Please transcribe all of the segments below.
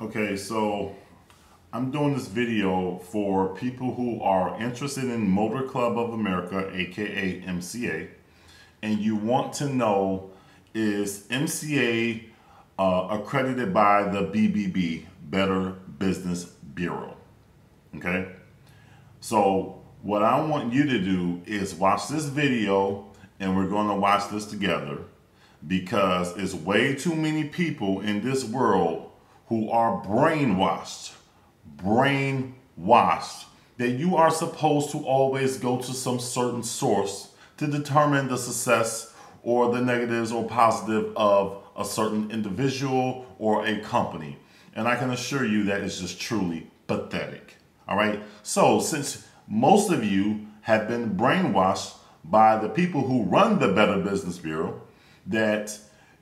Okay, so I'm doing this video for people who are interested in Motor Club of America, aka MCA, and you want to know, is MCA accredited by the BBB, Better Business Bureau? Okay, so what I want you to do is watch this video, and we're going to watch this together, because it's way too many people in this world who are brainwashed that you are supposed to always go to some certain source to determine the success or the negatives or positive of a certain individual or a company. And I can assure you that is just truly pathetic. All right. So since most of you have been brainwashed by the people who run the Better Business Bureau, that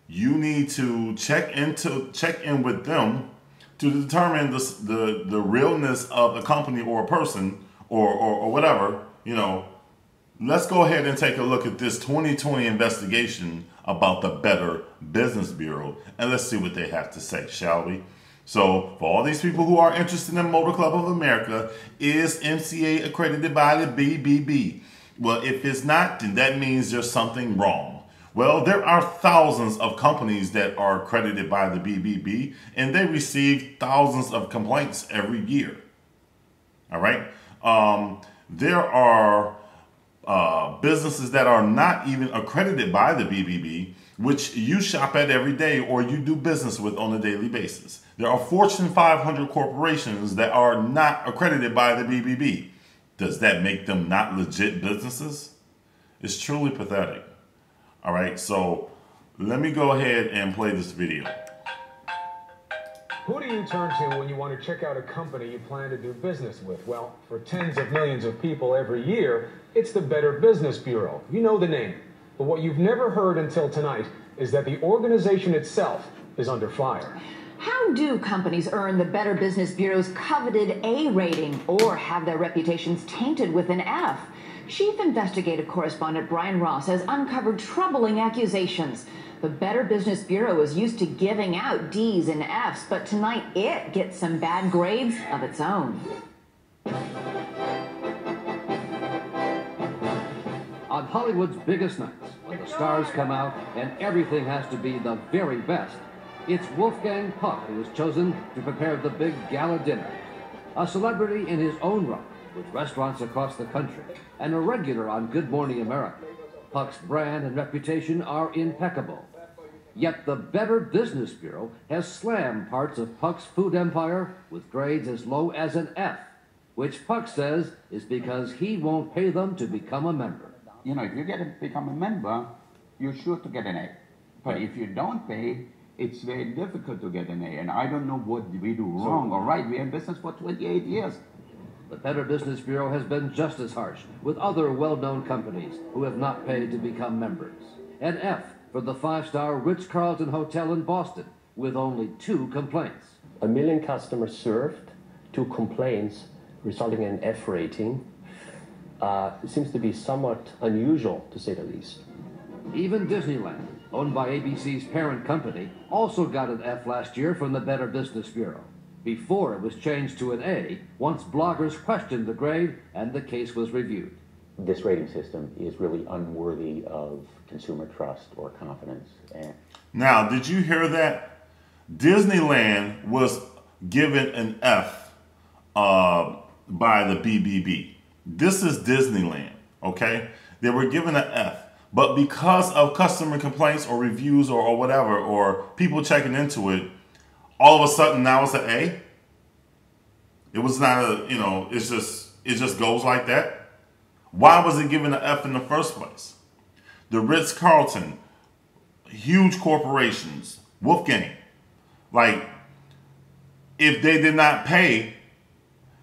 you need to check in with them to determine the realness of a company or a person or whatever. Let's go ahead and take a look at this 2020 investigation about the Better Business Bureau, and let's see what they have to say, shall we? So, for all these people who are interested in Motor Club of America, is MCA accredited by the BBB? Well, if it's not, then that means there's something wrong. Well, there are thousands of companies that are accredited by the BBB, and they receive thousands of complaints every year. All right? There are businesses that are not even accredited by the BBB, which you shop at every day or you do business with on a daily basis. There are Fortune 500 corporations that are not accredited by the BBB. Does that make them not legit businesses? It's truly pathetic. All right, so let me go ahead and play this video. Who do you turn to when you want to check out a company you plan to do business with? Well, for tens of millions of people every year, it's the Better Business Bureau. You know the name. But what you've never heard until tonight is that the organization itself is under fire. How do companies earn the Better Business Bureau's coveted A rating or have their reputations tainted with an F? Chief investigative correspondent Brian Ross has uncovered troubling accusations. The Better Business Bureau is used to giving out D's and F's, but tonight it gets some bad grades of its own. On Hollywood's biggest nights, when the stars come out and everything has to be the very best, it's Wolfgang Puck who is chosen to prepare the big gala dinner. A celebrity in his own right, with restaurants across the country, and a regular on Good Morning America. Puck's brand and reputation are impeccable. Yet the Better Business Bureau has slammed parts of Puck's food empire with grades as low as an F, which Puck says is because he won't pay them to become a member. If you become a member, you're sure to get an A. But if you don't pay, it's very difficult to get an A. And I don't know what we do wrong or right. We have business for 28 years. The Better Business Bureau has been just as harsh with other well-known companies who have not paid to become members. An F for the five-star Ritz-Carlton Hotel in Boston, with only 2 complaints. 1 million customers served, 2 complaints, resulting in an F rating. It seems to be somewhat unusual, to say the least. Even Disneyland, owned by ABC's parent company, also got an F last year from the Better Business Bureau, before it was changed to an A once bloggers questioned the grade and the case was reviewed. This rating system is really unworthy of consumer trust or confidence. Now, did you hear that? Disneyland was given an F by the BBB. This is Disneyland, okay? They were given an F. But because of customer complaints or reviews or whatever, or people checking into it, all of a sudden now it's an A? It was not a, it just goes like that? Why was it given an F in the first place? The Ritz-Carlton, huge corporations, Wolfgang, if they did not pay,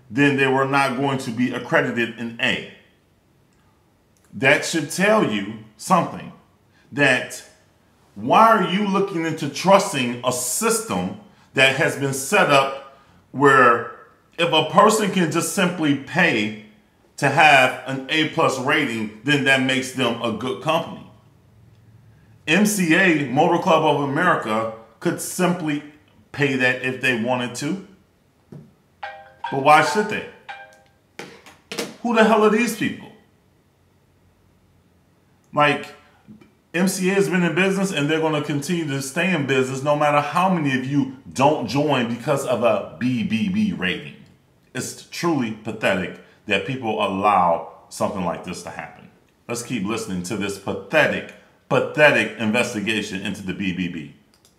then they were not going to be accredited in A. That should tell you something. That why are you looking into trusting a system that has been set up where if a person can just simply pay to have an A+ rating, then that makes them a good company? MCA, Motor Club of America, could simply pay that if they wanted to. But why should they? Who the hell are these people? Like, MCA has been in business and they're going to continue to stay in business no matter how many of you don't join because of a BBB rating. It's truly pathetic that people allow something like this to happen. Let's keep listening to this pathetic investigation into the BBB.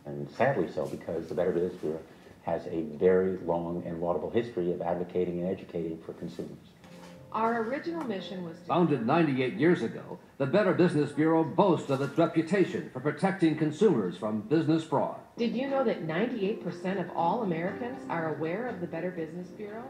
And sadly so, because the Better Business Bureau has a very long and laudable history of advocating and educating for consumers. Our original mission was to... Founded 98 years ago, the Better Business Bureau boasts of its reputation for protecting consumers from business fraud. Did you know that 98% of all Americans are aware of the Better Business Bureau?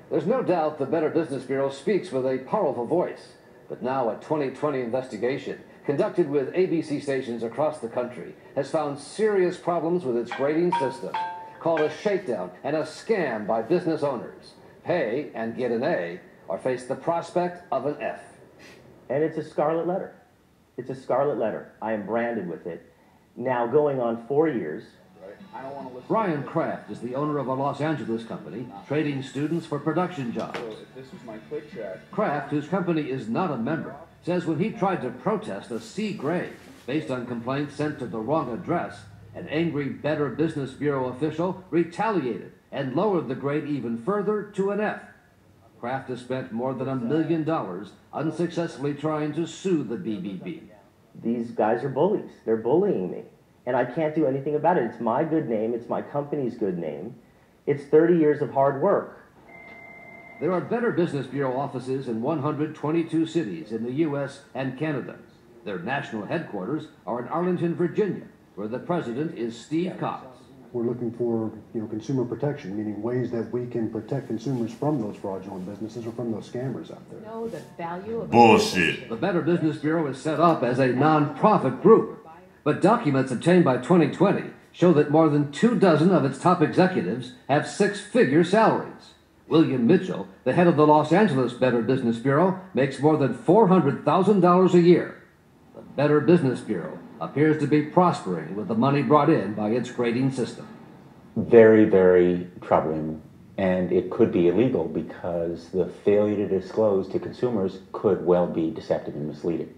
There's no doubt the Better Business Bureau speaks with a powerful voice. But now a 2020 investigation conducted with ABC stations across the country has found serious problems with its grading system, called a shakedown and a scam by business owners. Pay and get an A, or face the prospect of an F. And it's a scarlet letter. It's a scarlet letter. I am branded with it. Now going on 4 years. Brian Kraft is the owner of a Los Angeles company trading students for production jobs. Kraft, whose company is not a member, says when he tried to protest a C grade based on complaints sent to the wrong address, an angry Better Business Bureau official retaliated and lowered the grade even further to an F. Kraft has spent more than $1 million unsuccessfully trying to sue the BBB. These guys are bullies. They're bullying me. And I can't do anything about it. It's my good name. It's my company's good name. It's 30 years of hard work. There are Better Business Bureau offices in 122 cities in the U.S. and Canada. Their national headquarters are in Arlington, Virginia, where the president is Steve Cox. We're looking for, consumer protection, meaning ways that we can protect consumers from those fraudulent businesses or from those scammers out there. Know the value of Bullshit. The Better Business Bureau is set up as a non-profit group, but documents obtained by 2020 show that more than 24 of its top executives have six-figure salaries. William Mitchell, the head of the Los Angeles Better Business Bureau, makes more than $400,000 a year. The Better Business Bureau appears to be prospering with the money brought in by its grading system. Very, very troubling, and it could be illegal because the failure to disclose to consumers could well be deceptive and misleading.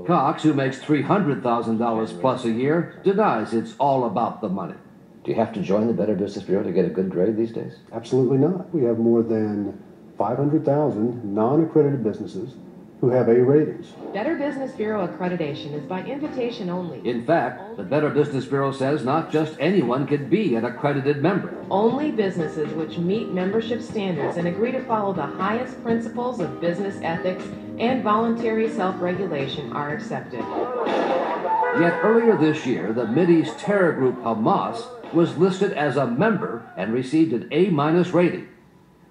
Cox, who makes $300,000 plus a year, denies it's all about the money. Do you have to join the Better Business Bureau to get a good grade these days? Absolutely not. We have more than 500,000 non-accredited businesses who have A ratings. Better Business Bureau accreditation is by invitation only. In fact, the Better Business Bureau says not just anyone can be an accredited member. Only businesses which meet membership standards and agree to follow the highest principles of business ethics and voluntary self-regulation are accepted. Yet earlier this year, the Mideast terror group Hamas was listed as a member and received an A- rating.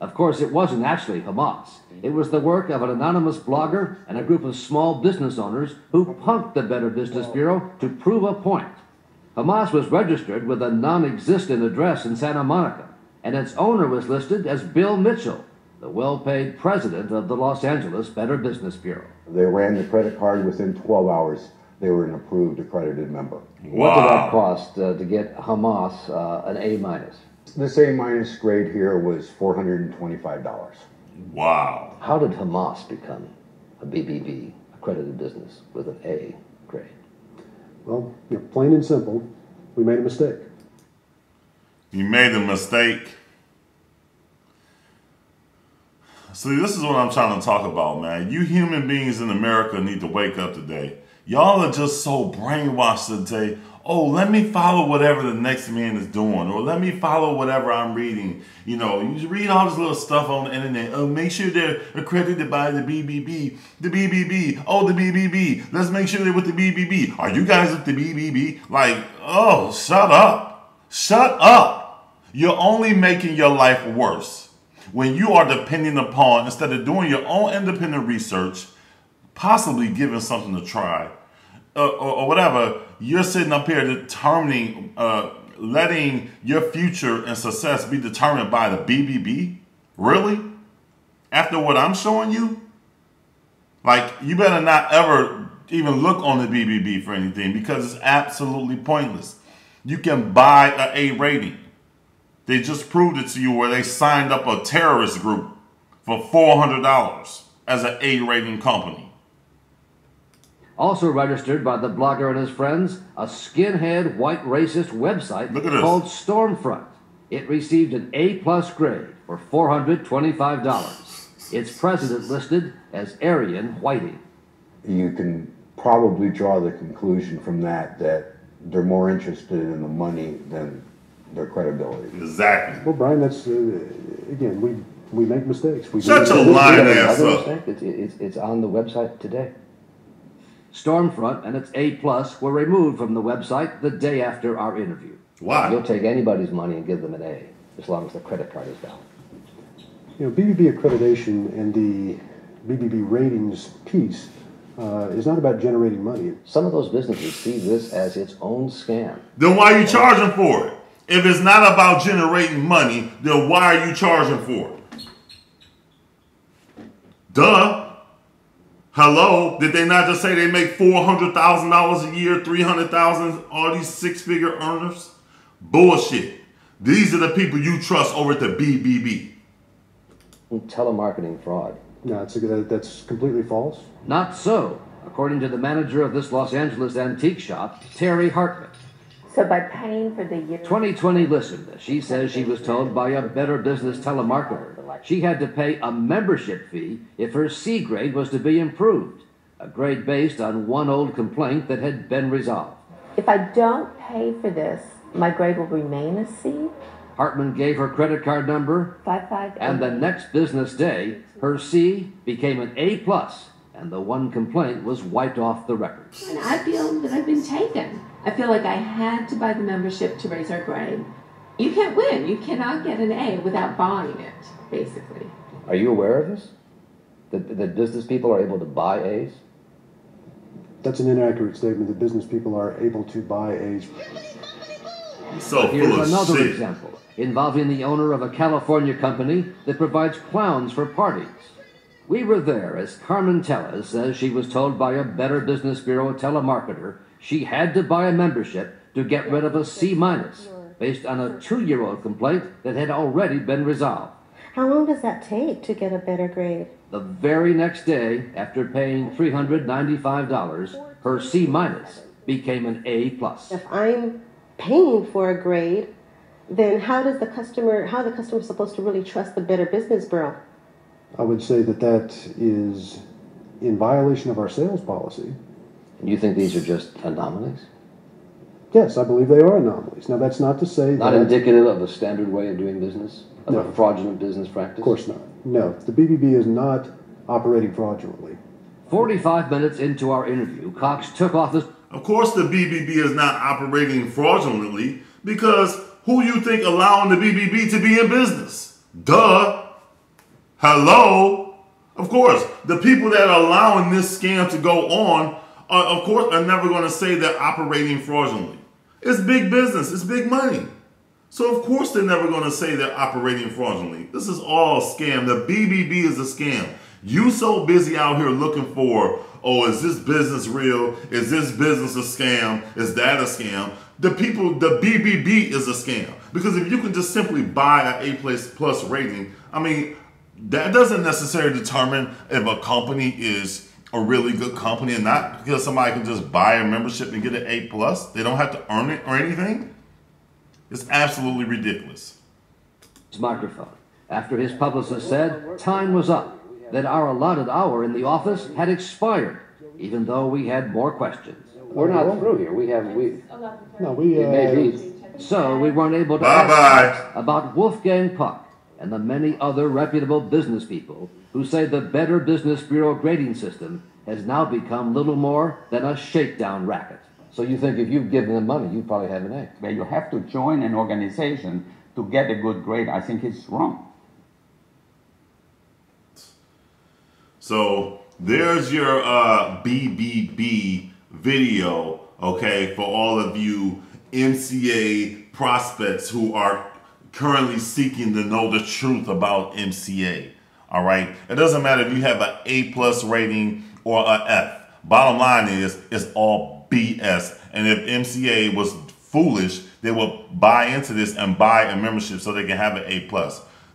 Of course, it wasn't actually Hamas. It was the work of an anonymous blogger and a group of small business owners who punked the Better Business Bureau to prove a point. Hamas was registered with a non-existent address in Santa Monica, and its owner was listed as Bill Mitchell, the well-paid president of the Los Angeles Better Business Bureau. They ran the credit card within 12 hours. They were an approved accredited member. What did that cost to get Hamas an A-? This A- grade here was $425. Wow. How did Hamas become a BBB accredited business with an A grade? Well, plain and simple, we made a mistake. You made a mistake. See, this is what I'm trying to talk about, man. You human beings in America need to wake up today. Y'all are just so brainwashed today. Oh, let me follow whatever the next man is doing, or let me follow whatever I'm reading. You read all this little stuff on the internet. Oh, make sure they're accredited by the BBB. The BBB. Oh, the BBB. Let's make sure they're with the BBB. Are you guys with the BBB? Like, oh, shut up. Shut up. You're only making your life worse when you are depending upon, instead of doing your own independent research, possibly giving something to try, or whatever, you're sitting up here determining, letting your future and success be determined by the BBB? Really? After what I'm showing you? Like, you better not ever even look on the BBB for anything, because it's absolutely pointless. You can buy an A rating. They just proved it to you where they signed up a terrorist group for $400 as an A rating company. Also registered by the blogger and his friends, a skinhead white racist website called Stormfront. It received an A+ grade for $425. Its president listed as Aryan Whiting. You can probably draw the conclusion from that they're more interested in the money than their credibility. Exactly. Well, Brian, that's, again, we make mistakes. Shut your lying ass up. It's on the website today. Stormfront and its A+ were removed from the website the day after our interview. Why? You'll take anybody's money and give them an A, as long as the credit card is valid. You know, BBB accreditation and the BBB ratings piece is not about generating money. Some of those businesses see this as its own scam. Then why are you charging for it? If it's not about generating money, then why are you charging for it? Duh. Hello? Did they not just say they make $400,000 a year, $300,000, all these six-figure earners? Bullshit. These are the people you trust over at the BBB. Telemarketing fraud. No, that's completely false. Not so, according to the manager of this Los Angeles antique shop, Terry Hartman. So by paying for the year... 2020 listened. She says she was told by a Better Business telemarketer she had to pay a membership fee if her C grade was to be improved, a grade based on one old complaint that had been resolved. If I don't pay for this, my grade will remain a C? Hartman gave her credit card number, 558. and the next business day, her C became an A+, and the one complaint was wiped off the record. And I feel that I've been taken. I feel like I had to buy the membership to raise our grade. You can't win. You cannot get an A without buying it, basically. Are you aware of this? That business people are able to buy A's? That's an inaccurate statement that business people are able to buy A's. So here's another example involving the owner of a California company that provides clowns for parties. We were there as Carmen Tellez says she was told by a Better Business Bureau telemarketer she had to buy a membership to get rid of a C- based on a 2-year-old complaint that had already been resolved. How long does that take to get a better grade? The very next day, after paying $395, her C- became an A+. If I'm paying for a grade, then how are the customer supposed to really trust the Better Business Bureau? I would say that is in violation of our sales policy. And you think these are just anomalies? Yes, I believe they are anomalies. Now, that's not to say not that... Not indicative of a standard way of doing business? Of a fraudulent business practice? Of course not. No, the BBB is not operating fraudulently. 45 minutes into our interview, Cox took off his... Of course the BBB is not operating fraudulently because who you think allowing the BBB to be in business? Duh. Hello? Of course, the people that are allowing this scam to go on of course, are never going to say they're operating fraudulently. It's big business. It's big money. So, of course, they're never going to say they're operating fraudulently. This is all a scam. The BBB is a scam. You so busy out here looking for, oh, is this business real? Is this business a scam? Is that a scam? The BBB is a scam. Because if you can just simply buy an A+ rating, I mean, that doesn't necessarily determine if a company is a really good company or not, because somebody can just buy a membership and get an A+. They don't have to earn it or anything. It's absolutely ridiculous. His microphone after his publicist said time was up, that our allotted hour in the office had expired, even though we had more questions. We're not through here. So we weren't able to ask about Wolfgang Puck and the many other reputable business people who say the Better Business Bureau grading system has now become little more than a shakedown racket. So you think if you've given them money, you probably have an A? But you have to join an organization to get a good grade. I think it's wrong. So there's your BBB video, okay, for all of you MCA prospects who are currently seeking to know the truth about MCA. All right. It doesn't matter if you have an A+ rating or an F. Bottom line is, it's all BS. And if MCA was foolish they will buy into this and buy a membership so they can have an A+.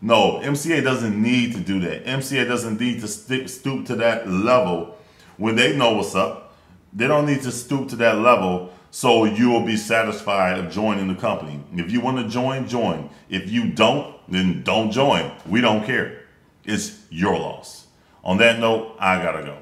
No, MCA doesn't need to do that. MCA doesn't need to stoop to that level when they know what's up. They don't need to stoop to that level so you will be satisfied of joining the company. If you want to join, join. If you don't, then don't join. We don't care. It's your loss. On that note, I gotta go.